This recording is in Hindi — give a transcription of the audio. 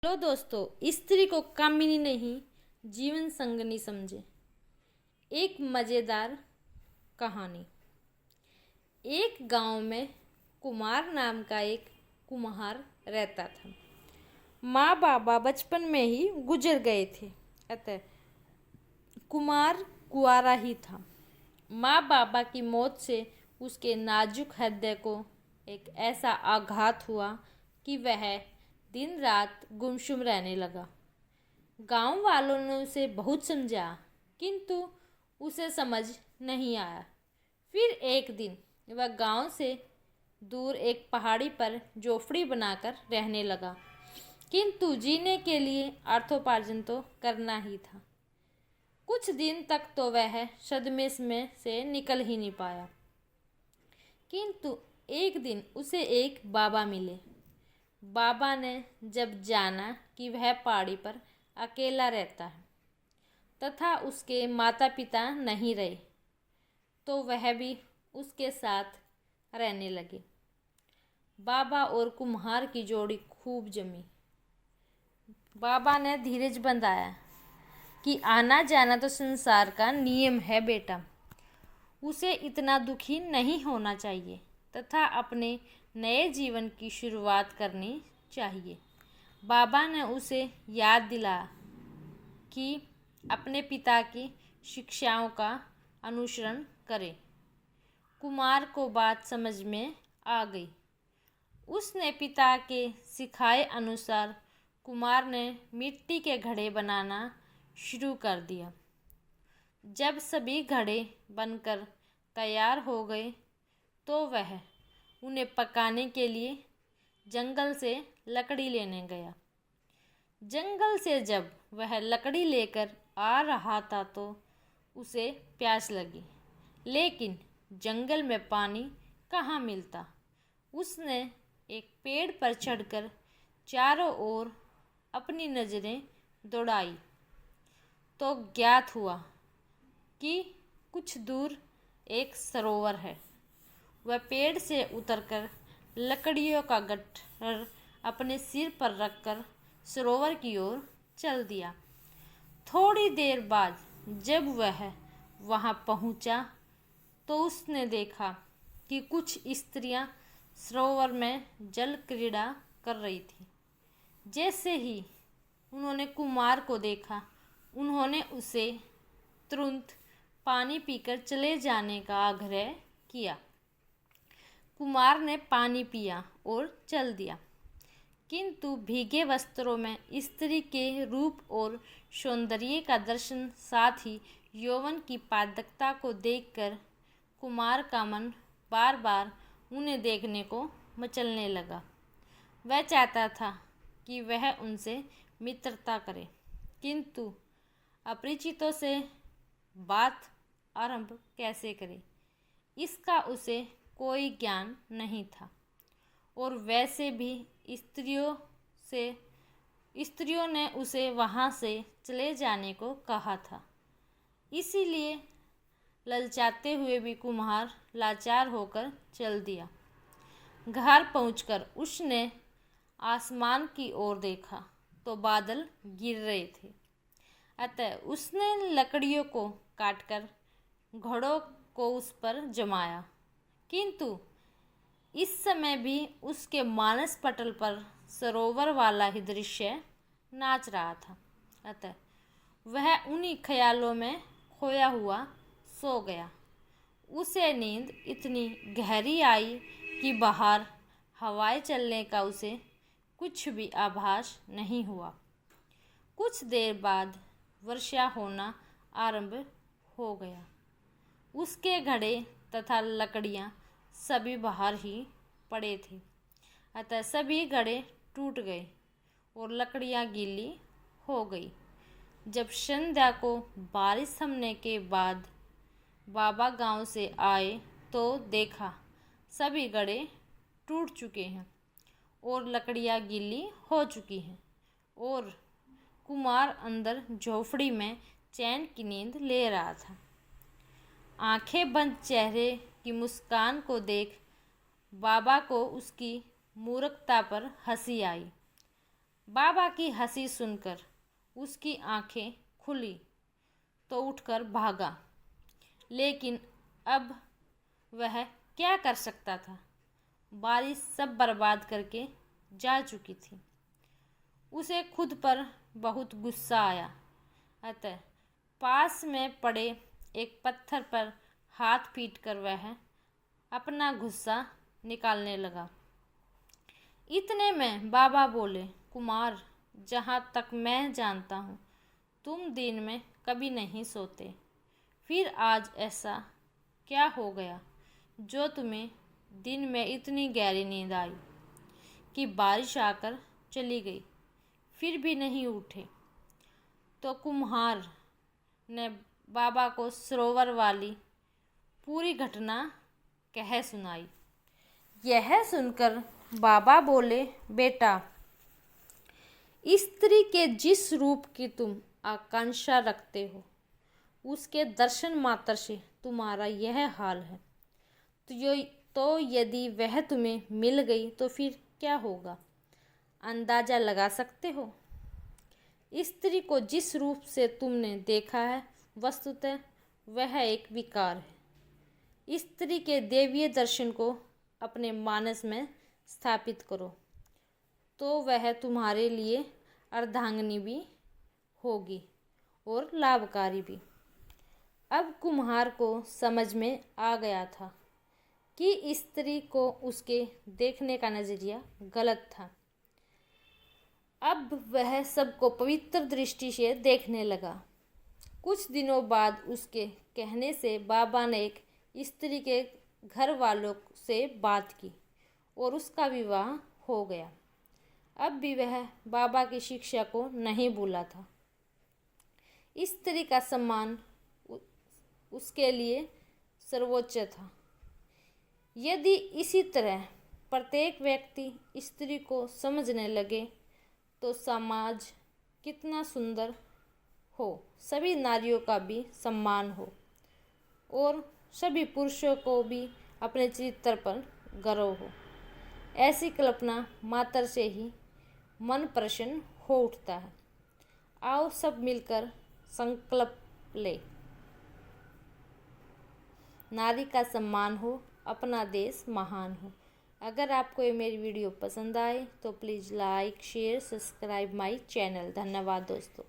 लो दोस्तों, स्त्री को कामिनी नहीं जीवन संगनी समझे। एक मज़ेदार कहानी। एक गांव में कुमार नाम का एक कुम्हार रहता था। माँ बाबा बचपन में ही गुजर गए थे, अतः कुमार कुंवारा ही था। माँ बाबा की मौत से उसके नाजुक हृदय को एक ऐसा आघात हुआ कि वह दिन रात गुमसुम रहने लगा। गांव वालों ने उसे बहुत समझा, किंतु उसे समझ नहीं आया। फिर एक दिन वह गांव से दूर एक पहाड़ी पर झोपड़ी बनाकर रहने लगा, किंतु जीने के लिए अर्थोपार्जन तो करना ही था। कुछ दिन तक तो वह सदमे में से निकल ही नहीं पाया, किंतु एक दिन उसे एक बाबा मिले। बाबा ने जब जाना कि वह पहाड़ी पर अकेला रहता है तथा उसके माता पिता नहीं रहे, तो वह भी उसके साथ रहने लगे। बाबा और कुम्हार की जोड़ी खूब जमी। बाबा ने धीरज बंधाया कि आना जाना तो संसार का नियम है बेटा, उसे इतना दुखी नहीं होना चाहिए तथा अपने नए जीवन की शुरुआत करनी चाहिए। बाबा ने उसे याद दिलाया कि अपने पिता की शिक्षाओं का अनुसरण करे। कुमार को बात समझ में आ गई। उसने पिता के सिखाए अनुसार कुमार ने मिट्टी के घड़े बनाना शुरू कर दिया। जब सभी घड़े बनकर तैयार हो गए तो वह उन्हें पकाने के लिए जंगल से लकड़ी लेने गया। जंगल से जब वह लकड़ी लेकर आ रहा था तो उसे प्यास लगी, लेकिन जंगल में पानी कहाँ मिलता। उसने एक पेड़ पर चढ़कर चारों ओर अपनी नज़रें दौड़ाई तो ज्ञात हुआ कि कुछ दूर एक सरोवर है। वह पेड़ से उतरकर लकड़ियों का गट्ठर अपने सिर पर रखकर सरोवर की ओर चल दिया। थोड़ी देर बाद जब वह वहां पहुंचा तो उसने देखा कि कुछ स्त्रियां सरोवर में जल क्रीड़ा कर रही थी। जैसे ही उन्होंने कुमार को देखा, उन्होंने उसे तुरंत पानी पीकर चले जाने का आग्रह किया। कुमार ने पानी पिया और चल दिया, किंतु भीगे वस्त्रों में स्त्री के रूप और सौंदर्य का दर्शन, साथ ही यौवन की पारदर्शिता को देखकर कुमार का मन बार बार उन्हें देखने को मचलने लगा। वह चाहता था कि वह उनसे मित्रता करे, किंतु अपरिचितों से बात आरंभ कैसे करे, इसका उसे कोई ज्ञान नहीं था। और वैसे भी स्त्रियों ने उसे वहाँ से चले जाने को कहा था। इसीलिए ललचाते हुए भी कुम्हार लाचार होकर चल दिया। घर पहुंचकर उसने आसमान की ओर देखा तो बादल गिर रहे थे, अतः उसने लकड़ियों को काटकर घड़ों को उस पर जमाया, किंतु इस समय भी उसके मानस पटल पर सरोवर वाला ही दृश्य नाच रहा था। अतः वह उन्हीं ख्यालों में खोया हुआ सो गया। उसे नींद इतनी गहरी आई कि बाहर हवाएं चलने का उसे कुछ भी आभास नहीं हुआ। कुछ देर बाद वर्षा होना आरंभ हो गया। उसके घड़े तथा लकड़ियाँ सभी बाहर ही पड़े थे, अतः सभी घड़े टूट गए और लकड़ियाँ गीली हो गई। जब संध्या को बारिश थमने के बाद बाबा गांव से आए तो देखा सभी घड़े टूट चुके हैं और लकड़ियाँ गीली हो चुकी हैं, और कुमार अंदर झोपड़ी में चैन की नींद ले रहा था। आंखें बंद चेहरे की मुस्कान को देख बाबा को उसकी मूर्खता पर हंसी आई। बाबा की हंसी सुनकर उसकी आंखें खुली तो उठकर भागा, लेकिन अब वह क्या कर सकता था। बारिश सब बर्बाद करके जा चुकी थी। उसे खुद पर बहुत गुस्सा आया, अतः पास में पड़े एक पत्थर पर हाथ पीटकर वह अपना गुस्सा निकालने लगा। इतने में बाबा बोले, कुमार, जहाँ तक मैं जानता हूँ तुम दिन में कभी नहीं सोते, फिर आज ऐसा क्या हो गया जो तुम्हें दिन में इतनी गहरी नींद आई कि बारिश आकर चली गई, फिर भी नहीं उठे। तो कुम्हार ने बाबा को सरोवर वाली पूरी घटना कह सुनाई। यह सुनकर बाबा बोले, बेटा, स्त्री के जिस रूप की तुम आकांक्षा रखते हो उसके दर्शन मात्र से तुम्हारा यह हाल है। तो यदि वह तुम्हें मिल गई तो फिर क्या होगा, अंदाजा लगा सकते हो। स्त्री को जिस रूप से तुमने देखा है वस्तुतः वह एक विकार है। स्त्री के दैवीय दर्शन को अपने मानस में स्थापित करो तो वह तुम्हारे लिए अर्धांगिनी भी होगी और लाभकारी भी। अब कुम्हार को समझ में आ गया था कि स्त्री को उसके देखने का नजरिया गलत था। अब वह सबको पवित्र दृष्टि से देखने लगा। कुछ दिनों बाद उसके कहने से बाबा ने एक स्त्री के घर वालों से बात की और उसका विवाह हो गया। अब भी वह बाबा की शिक्षा को नहीं भूला था। स्त्री का सम्मान उसके लिए सर्वोच्च था। यदि इसी तरह प्रत्येक व्यक्ति स्त्री को समझने लगे तो समाज कितना सुंदर हो, सभी नारियों का भी सम्मान हो और सभी पुरुषों को भी अपने चरित्र पर गर्व हो। ऐसी कल्पना मात्र से ही मन प्रसन्न हो उठता है। आओ सब मिलकर संकल्प ले, नारी का सम्मान हो, अपना देश महान हो। अगर आपको ये मेरी वीडियो पसंद आए तो please like, share, subscribe my channel. धन्यवाद दोस्तों।